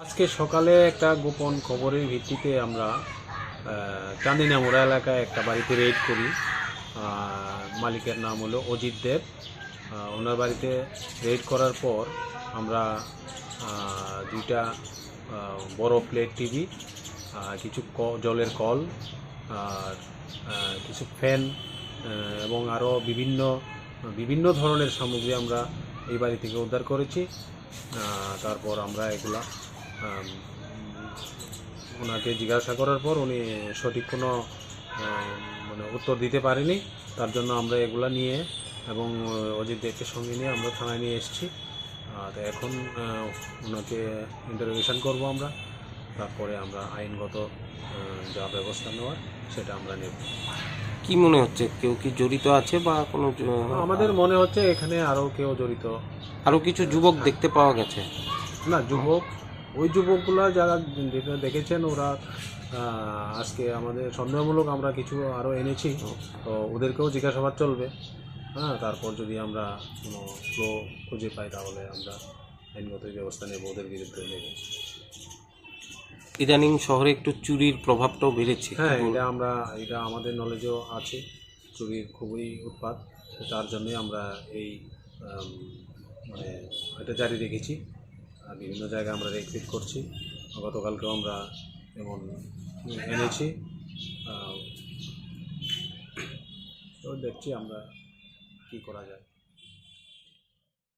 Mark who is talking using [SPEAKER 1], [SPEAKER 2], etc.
[SPEAKER 1] আজকে সকালে একটা গোপন খবরের ভিত্তিতে আমরা চান্দিনামুড়া এলাকায় একটা বাড়িতে রেড করি। মালিকের নাম হলো অজিত দেব। ওনার বাড়িতে রেড করার পর আমরা দুইটা বড় প্লেট টিভি, কিছু জলের কল, আর কিছু ফ্যান এবং আরও বিভিন্ন ধরনের সামগ্রী আমরা এই বাড়ি থেকে উদ্ধার করেছি। তারপর আমরা এগুলা ওনাকে জিজ্ঞাসা করার পর উনি সঠিক কোনো উত্তর দিতে পারেনি। তার জন্য আমরা এগুলা নিয়ে এবং অজিত দেবকে সঙ্গে নিয়ে আমরা থানায় নিয়ে এসেছি। তো এখন ওনাকে ইন্টারোগেশন করব আমরা, তারপরে আমরা আইনগত যা ব্যবস্থা নেওয়ার সেটা আমরা নেব।
[SPEAKER 2] কি মনে হচ্ছে, কেউ কি জড়িত আছে বা কোনো?
[SPEAKER 1] আমাদের মনে হচ্ছে এখানে আরও কেউ জড়িত।
[SPEAKER 2] আরও কিছু যুবক দেখতে পাওয়া গেছে?
[SPEAKER 1] না, ওই যুবকগুলা যারা যেটা দেখেছেন ওরা আজকে আমাদের সন্দেহমূলক আমরা কিছু আরও এনেছি, তো ওদেরকেও জিজ্ঞাসাবাদ চলবে। তারপর যদি আমরা কোনো ফ্লো খুঁজে পাই তাহলে আমরা আইনগত ব্যবস্থা নেব, ওদের বিরুদ্ধে নেব।
[SPEAKER 2] ইদানিং শহরে একটু চুরির প্রভাবটাও বেড়েছে।
[SPEAKER 1] হ্যাঁ, এটা আমাদের নলেজও আছে। চুরির খুবই উৎপাত, তার জন্যই আমরা এই এটা জারি রেখেছি। বিভিন্ন জায়গায় আমরা রেকপিট করছি। গতকালকেও আমরা এমন এনেছি। তো দেখছি আমরা কী করা যায়।